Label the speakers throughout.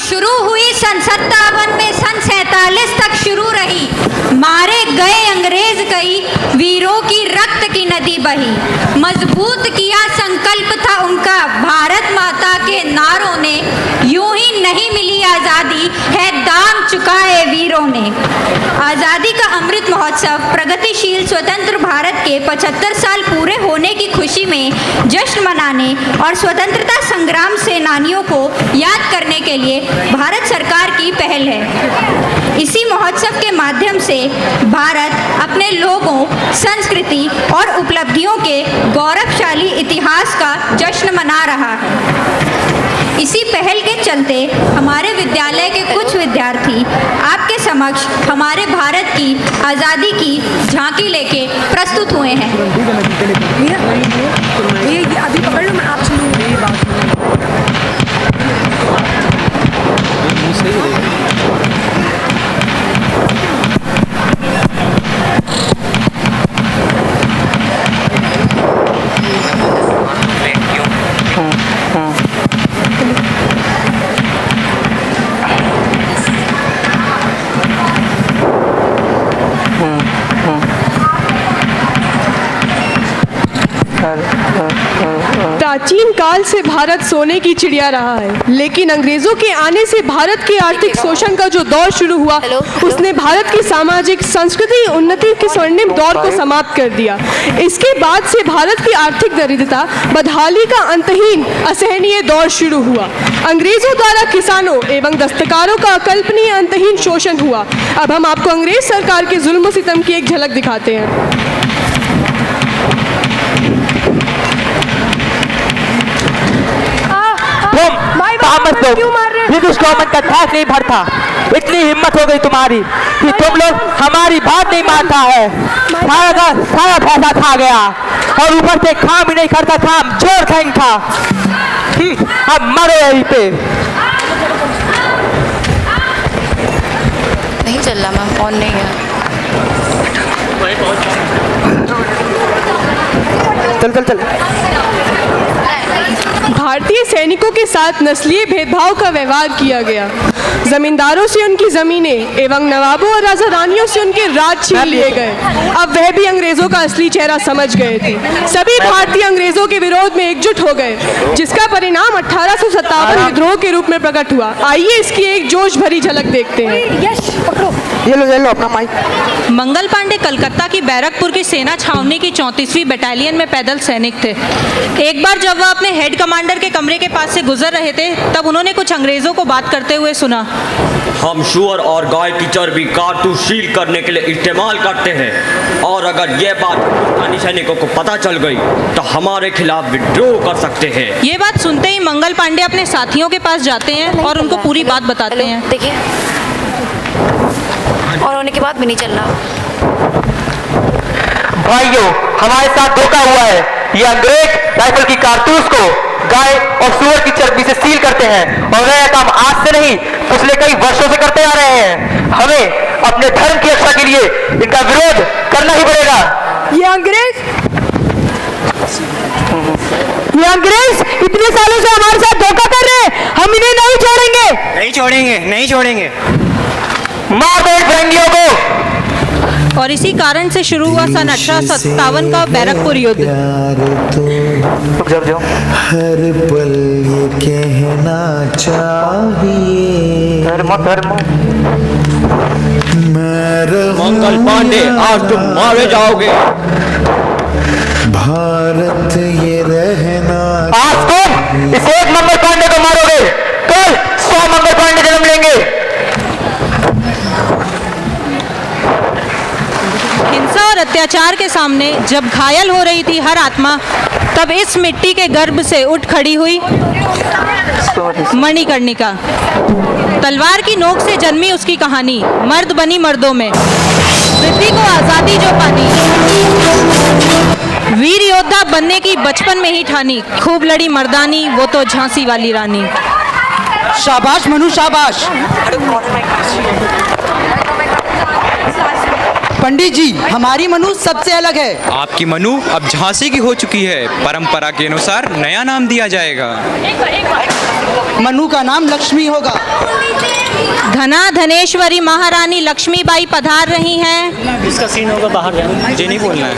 Speaker 1: शुरू हुई सन 57 में सन 47 तक शुरू रही। मारे गए अंग्रेज कई, वीरों की रक्त की नदी बही। मजबूत किया संकल्प था उनका, भारत माता के नारों ने। यूं ही नहीं मिली आज़ादी, है दाम चुकाए वीरों ने। आज़ादी का अमृत महोत्सव प्रगतिशील स्वतंत्र भारत के 75 साल पूरे होने की खुशी में जश्न मनाने और स्वतंत्रता संग्राम सेनानियों को याद करने के लिए भारत सरकार की पहल है। इसी महोत्सव के माध्यम से भारत अपने लोगों, संस्कृति और उपलब्धियों के गौरवशाली इतिहास का जश्न मना रहा है। इसी पहल के चलते हमारे विद्यालय के कुछ विद्यार्थी आपके समक्ष हमारे भारत की आज़ादी की झांकी लेके प्रस्तुत हुए हैं।
Speaker 2: ये अभी पकड़ लो, मैं आप सुनूंगी बात। प्राचीन काल से भारत सोने की चिड़िया रहा है, लेकिन अंग्रेजों के आने से भारत के आर्थिक शोषण का जो दौर शुरू हुआ, उसने भारत की सामाजिक सांस्कृतिक उन्नति के स्वर्णिम दौर को समाप्त कर दिया। इसके बाद से भारत की आर्थिक दरिद्रता, बदहाली का अंतहीन असहनीय दौर शुरू हुआ। अंग्रेजों द्वारा किसानों एवं दस्तकारों का अकल्पनीय अंतहीन शोषण हुआ। अब हम आपको अंग्रेज सरकार के जुल्म सितम की एक झलक दिखाते हैं।
Speaker 3: ब्रिटिश गवर्नमेंट का टैक्स नहीं भरता, इतनी हिम्मत हो गई तुम्हारी कि तुम लोग हमारी बात नहीं मानता है। सारा पैसा खा गया और ऊपर से काम भी नहीं करता था, जोर खैंग था। अब मरो यहीं पे।
Speaker 4: नहीं चल रहा मैम, ऑन नहीं है।
Speaker 3: चल चल चल।
Speaker 2: भारतीय सैनिकों के साथ नस्लीय भेदभाव का व्यवहार किया गया। जमींदारों से उनकी जमीनें एवं नवाबों और राजा रानियों से उनके राज छीन लिए गए। अब वह भी अंग्रेजों का असली चेहरा समझ गए थे। सभी भारतीय अंग्रेजों के विरोध में एकजुट हो गए, जिसका परिणाम 1857 विद्रोह के रूप में प्रकट हुआ। आइए इसकी एक जोश भरी झलक देखते हैं।
Speaker 3: ये लो अपना माइक।
Speaker 5: मंगल पांडे कलकत्ता की बैरकपुर की सेना छावनी की 34वीं बटालियन में पैदल सैनिक थे। एक बार जब वह अपने हेड कमांडर के कमरे के पास से गुजर रहे थे, तब उन्होंने कुछ अंग्रेजों को बात करते हुए सुना।
Speaker 6: हम सुअर और गाय की चर्बी कारतूस सील करने के लिए इस्तेमाल करते हैं, और अगर ये बात हिंदुस्तानी सैनिकों को पता चल गई तो हमारे खिलाफ विद्रोह कर सकते हैं।
Speaker 5: ये बात सुनते ही मंगल पांडे अपने साथियों के पास जाते हैं और उनको पूरी बात बताते हैं।
Speaker 4: देखिए, और होने के बाद भी नहीं चल रहा।
Speaker 3: भाइयों, हमारे साथ धोखा हुआ है। ये अंग्रेज राइफल की कारतूस को गाय और सूअर की चर्बी से सील करते हैं, और वह काम आज से नहीं पिछले कई वर्षों से करते आ रहे हैं। हमें अपने धर्म की रक्षा के लिए इनका विरोध करना ही पड़ेगा।
Speaker 2: ये अंग्रेज इतने सालों से हमारे साथ धोखा कर रहे हैं, हम इन्हें नहीं छोड़ेंगे।
Speaker 3: नहीं छोड़ेंगे। मार दो फिरंगियों को।
Speaker 5: और इसी कारण से शुरू हुआ सन 1857 का बैरकपुर युद्ध।
Speaker 7: हर पल ये कहना चाहिए,
Speaker 6: मंगल पांडे, आज तुम मारे जाओगे।
Speaker 7: भारत ये रहना।
Speaker 3: आज तुम इस एक मंगल पांडे को मारोगे, कल 100 मंगल पांडे जन्म लेंगे।
Speaker 5: हिंसा और अत्याचार के सामने जब घायल हो रही थी हर आत्मा, तब इस मिट्टी के गर्भ से उठ खड़ी हुई मणिकर्णिका। तलवार की नोक से जन्मी उसकी कहानी, मर्द बनी मर्दों में, पृथ्वी को आजादी जो पानी। वीर योद्धा बनने की बचपन में ही ठानी, खूब लड़ी मर्दानी, वो तो झांसी वाली रानी।
Speaker 3: शाबाश मनु, शाबाश।
Speaker 8: पंडित जी, हमारी मनु सबसे अलग है।
Speaker 9: आपकी मनु अब झांसी की हो चुकी है। परंपरा के अनुसार नया नाम दिया जाएगा।
Speaker 8: मनु का नाम लक्ष्मी होगा।
Speaker 5: धना धनेश्वरी महारानी लक्ष्मीबाई पधार रही हैं।
Speaker 10: इसका सीन होगा बाहर जाना,
Speaker 9: मुझे नहीं बोलना है।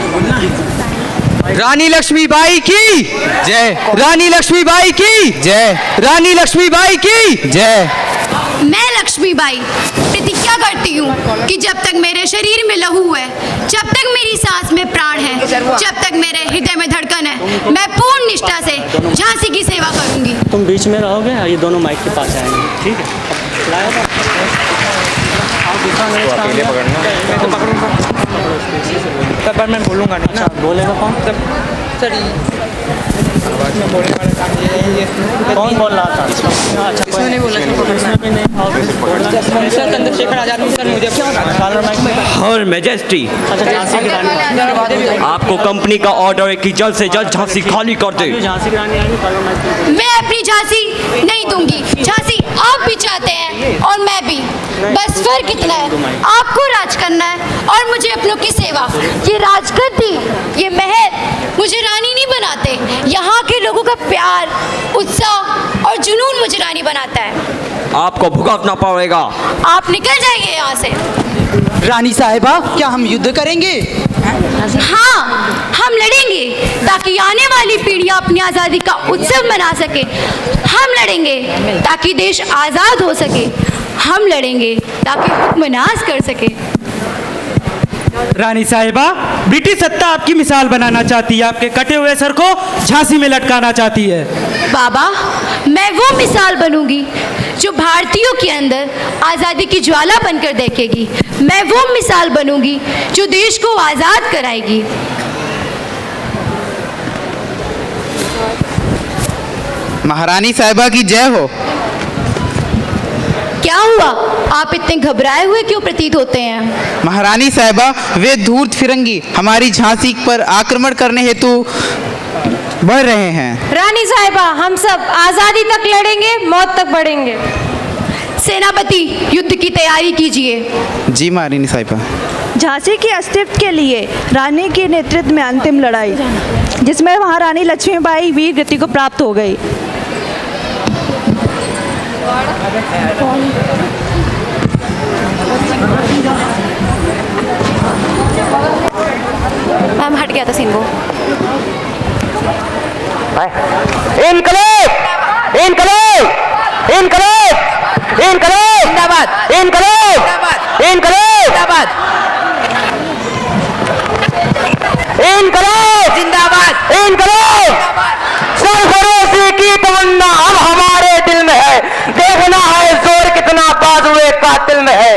Speaker 8: रानी लक्ष्मीबाई की जय। रानी लक्ष्मीबाई की जय। रानी लक्ष्मीबाई की जय।
Speaker 11: मैं लक्ष्मीबाई प्रतिज्ञा करती हूँ कि जब तक मेरे शरीर में लहू है, जब तक मेरी सांस में प्राण है, जब तक मेरे हृदय में धड़कन है, मैं पूर्ण निष्ठा से झांसी की सेवा करूँगी।
Speaker 10: तुम बीच में रहोगे, ये दोनों माइक के पास आएंगे, ठीक है? लाया था?
Speaker 9: तब मैं बोलूँगा ना।
Speaker 10: अच्छा, बोलेगा कौन? कौन बोल रहा था? अच्छा,
Speaker 9: इसमें नहीं बोला। सर चंद्रशेखर आजाद सर मुझे
Speaker 6: हर मैजेस्टी, आपको कंपनी का ऑर्डर है कि जल्द से जल्द झांसी खाली कर दे।
Speaker 10: झांसी की रानी आएगी, कल मैं
Speaker 11: मैं अपनी झांसी नहीं दूंगी। झांसी आप भी चाहते हैं और मैं भी, बस फर्क इतना है, आपको राज करना है और मुझे अपनों की सेवा। ये राजगद्दी, ये महल मुझे रानी नहीं बनाते, यहाँ के लोगों का प्यार, उत्साह और जुनून मुझे रानी बनाता है।
Speaker 6: आपको भुगतना पड़ेगा।
Speaker 11: आप निकल जाइए यहाँ से।
Speaker 8: रानी साहिबा, क्या हम युद्ध करेंगे?
Speaker 11: हाँ, हम लड़ेंगे ताकि आने वाली पीढ़ियां अपनी आज़ादी का उत्सव मना सके। हम लड़ेंगे ताकि देश आज़ाद हो सके। हम लड़ेंगे ताकि हुक्मनाज कर सके।
Speaker 10: रानी साहिबा, ब्रिटिश सत्ता आपकी मिसाल बनाना चाहती है, आपके कटे हुए सर को झांसी में लटकाना चाहती है।
Speaker 11: बाबा, मैं वो मिसाल बनूंगी जो भारतीयों के अंदर आज़ादी की ज्वाला बनकर देखेगी। मैं वो मिसाल बनूंगी जो देश को आज़ाद कराएगी।
Speaker 8: महारानी साहिबा की जय हो।
Speaker 11: क्या हुआ? आप इतने घबराए हुए क्यों प्रतीत होते हैं?
Speaker 8: महारानी साहिबा, वे धूर्त फिरंगी हमारी झांसी पर आक्रमण करने हेतु बढ़ रहे हैं।
Speaker 1: रानी साहिबा, हम सब आज़ादी तक लड़ेंगे, मौत तक बढ़ेंगे।
Speaker 11: सेनापति, युद्ध की तैयारी कीजिए।
Speaker 8: जी महारानी साहिबा।
Speaker 12: झांसी के अस्तित्व के लिए रानी के नेतृत्व में अंतिम लड़ाई, जिसमें महारानी लक्ष्मीबाई वीर गति को प्राप्त हो गई।
Speaker 4: मैम हट गया था सीन वो।
Speaker 3: इनकलाब, इनकलाब, इनकलाब, इनकलाब, जिंदाबाद, इनकलाब, इनकलाब, इनकलाब, जिंदाबाद, इनकलाब। सरफरोशी की तमन्ना अब हमारे दिल में है, देखना है जोर कितना बाजुए कातिल में है।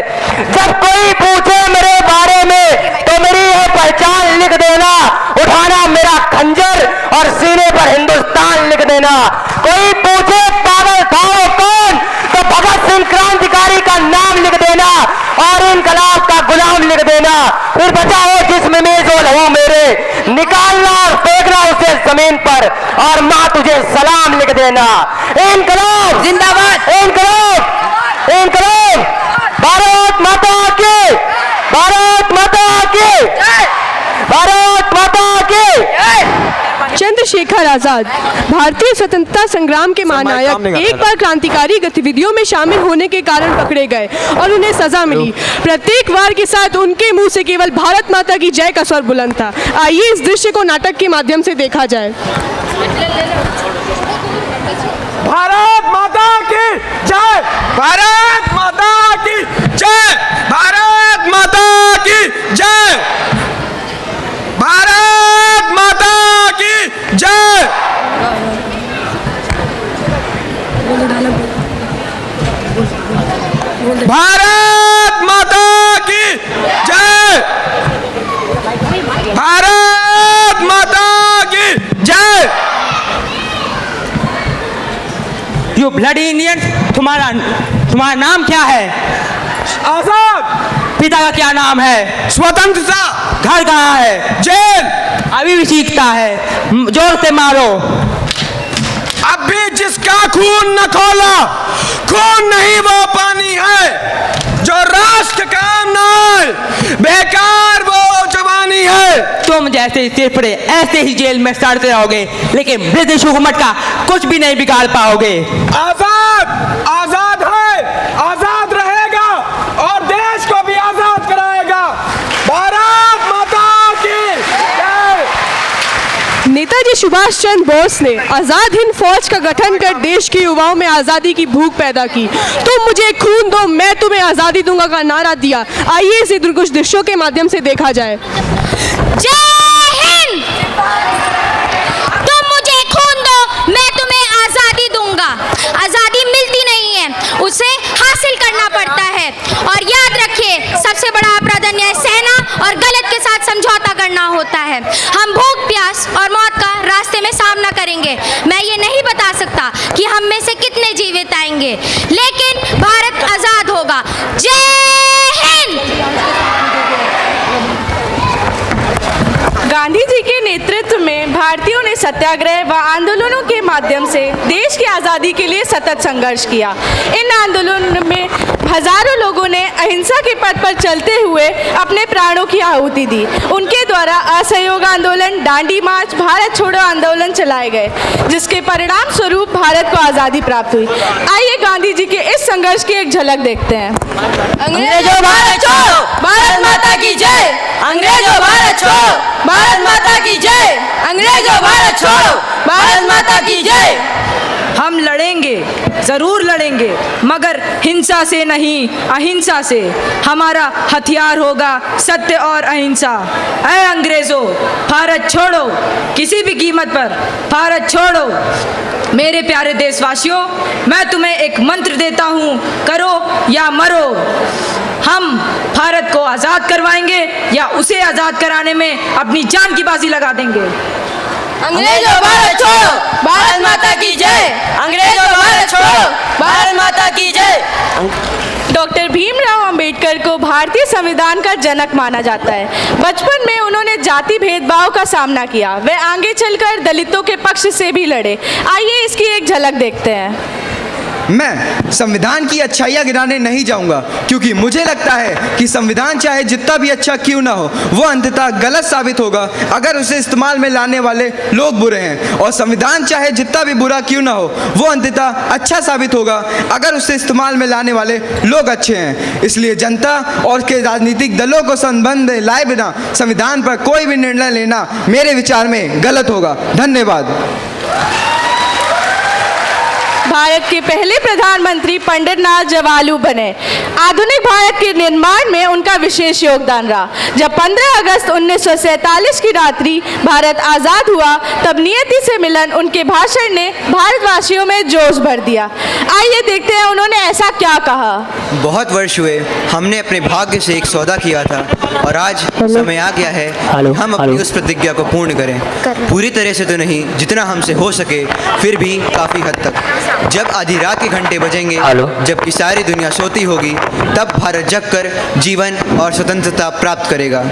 Speaker 3: जब कोई पूछे मेरे बारे में तो मेरी है पहचान लिख देना, उठाना मेरा खंजर और सीने पर हिंदुस्तान लिख देना। कोई पूछे पागल था वो कौन तो भगत सिंह क्रांतिकारी का नाम लिख देना और इनकलाब का गुलाम लिख देना। फिर बचाओ जिस्म में जो लहू मेरे, निकालना और फेंकना उसे जमीन पर और माँ तुझे सलाम लिख देना। इनकलाब जिंदाबाद, इनकलाब, इनकलाब। भारत माता की, भारत माता की, भारत माता की।
Speaker 2: चंद्रशेखर आजाद भारतीय स्वतंत्रता संग्राम के महानायक एक बार क्रांतिकारी गतिविधियों में शामिल होने के कारण पकड़े गए और उन्हें सजा मिली। प्रत्येक वार के साथ उनके मुंह से केवल भारत माता की जय का स्वर बुलंद था। आइए इस दृश्य को नाटक के माध्यम से देखा जाए।
Speaker 3: भारत माता की जय, भारत माता की जय, भारत माता की जय, भारत माता की जय। भारत माता की जय, भारत माता की जय।
Speaker 10: यू ब्लडी इंडियन, तुम्हारा नाम क्या है?
Speaker 3: आजाद।
Speaker 10: पिता का क्या नाम है?
Speaker 3: स्वतंत्रता।
Speaker 10: घर कहाँ है?
Speaker 3: जेल।
Speaker 10: अभी भी चीखता है, जोर से मारो।
Speaker 3: अब भी
Speaker 13: जिसका खून न खोला, खून नहीं वो पानी है जो राष्ट्र काम न आए, बेकार वो जवानी है।
Speaker 14: तुम जैसे सिरफड़े ऐसे ही जेल में सड़ते रहोगे, लेकिन ब्रिटिश हुकूमत का कुछ भी नहीं बिगाड़ पाओगे।
Speaker 13: आजाद आजाद है, आजाद रहेगा और देश को भी आजाद कराएगा। भारत माता की जय।
Speaker 2: नेताजी सुभाष चंद्र बोस ने आज़ाद हिंद फौज का गठन कर देश के युवाओं में आज़ादी की भूख पैदा की। तुम मुझे खून दो, मैं तुम्हें आज़ादी दूंगा का नारा दिया। आइए इसे कुछ दृश्यों के माध्यम से देखा जाए।
Speaker 11: जय हिंद। तुम मुझे खून दो, मैं तुम्हें आज़ादी दूंगा। आज़ादी मिलती नहीं है, उसे हासिल करना पड़ता है। और याद रखिए, सबसे बड़ा अपराध अन्याय सहना और गलत के साथ समझौता करना होता है। हम भूख, प्यास और मौत का रास्ते में सामना करेंगे। मैं ये नहीं बता सकता कि हम में से कितने जीवित आएंगे, लेकिन भारत आज़ाद होगा। जय हिंद।
Speaker 12: गांधी जी के नेतृत्व में भारतीयों ने सत्याग्रह व आंदोलनों के माध्यम से देश की आज़ादी के लिए सतत संघर्ष किया। इन आंदोलनों में हजारों लोगों ने अहिंसा के पथ पर चलते हुए अपने प्राणों की आहुति दी। उनके द्वारा असहयोग आंदोलन, दांडी मार्च, भारत छोड़ो आंदोलन चलाए गए, जिसके परिणाम स्वरूप भारत को आज़ादी प्राप्त हुई। आइए गांधी जी के इस संघर्ष की एक झलक देखते हैं।
Speaker 14: अंग्रेजों भारत छोड़ो, भारत माता की जय। अंग्रेजों भारत छोड़ो, भारत माता की जय। अंग्रेजों भारत छोड़ो, भारत माता की जय।
Speaker 15: हम लड़ेंगे, ज़रूर लड़ेंगे, मगर हिंसा से नहीं, अहिंसा से। हमारा हथियार होगा सत्य और अहिंसा। ऐ अंग्रेज़ों, भारत छोड़ो, किसी भी कीमत पर भारत छोड़ो। मेरे प्यारे देशवासियों, मैं तुम्हें एक मंत्र देता हूँ, करो या मरो। हम भारत को आज़ाद करवाएंगे या उसे आज़ाद कराने में अपनी जान की बाजी लगा देंगे।
Speaker 14: अंग्रेजों भारत छोड़ो, भारत माता की जय। अंग्रेजों भारत छोड़ो, भारत माता की जय।
Speaker 12: डॉक्टर भीमराव अंबेडकर को भारतीय संविधान का जनक माना जाता है। बचपन में उन्होंने जाति भेदभाव का सामना किया। वे आगे चलकर दलितों के पक्ष से भी लड़े। आइए इसकी एक झलक देखते हैं।
Speaker 16: मैं संविधान की अच्छाइयाँ गिनाने नहीं जाऊंगा, क्योंकि मुझे लगता है कि संविधान चाहे जितना भी अच्छा क्यों ना हो, वो अंततः गलत साबित होगा अगर उसे इस्तेमाल में लाने वाले लोग बुरे हैं, और संविधान चाहे जितना भी बुरा क्यों ना हो, वो अंततः अच्छा साबित होगा अगर उसे इस्तेमाल में लाने वाले लोग अच्छे हैं। इसलिए जनता और उसके राजनीतिक दलों को संबंध लाए बिना संविधान पर कोई भी निर्णय लेना मेरे विचार में गलत होगा। धन्यवाद।
Speaker 12: भारत के पहले प्रधानमंत्री पंडित नाथ जवालू बने। आधुनिक भारत के निर्माण में उनका विशेष योगदान रहा। जब 15 अगस्त 1947 की रात्रि भारत आज़ाद हुआ, तब नियति से मिलन उनके भाषण ने भारतवासियों में जोश भर दिया। आइए देखते हैं उन्होंने ऐसा क्या कहा।
Speaker 17: बहुत वर्ष हुए हमने अपने भाग्य से एक सौदा किया था, और आज समय आ गया है हम अपनी उस प्रतिज्ञा को पूर्ण करें। पूरी तरह से तो नहीं, जितना हमसे हो सके, फिर भी काफ़ी हद तक। जब आधी रात के घंटे बजेंगे, जबकि सारी दुनिया सोती होगी, तब भारत जगकर जीवन और स्वतंत्रता प्राप्त करेगा।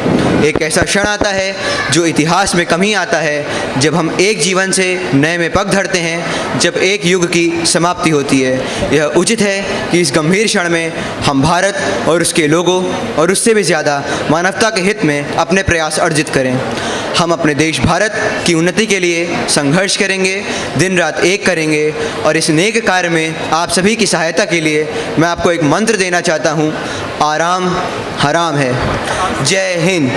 Speaker 17: एक ऐसा क्षण आता है जो इतिहास में कम ही आता है, जब हम एक जीवन से नए में पग धरते हैं, जब एक युग की समाप्ति होती है। यह उचित है कि इस गंभीर क्षण में हम भारत और उसके लोगों और उससे भी ज़्यादा मानवता के हित में अपने प्रयास अर्जित करें। हम अपने देश भारत की उन्नति के लिए संघर्ष करेंगे, दिन रात एक करेंगे, और इस नेक कार्य में आप सभी की सहायता के लिए मैं आपको एक मंत्र देना चाहता हूँ। आराम हराम है। जय हिंद।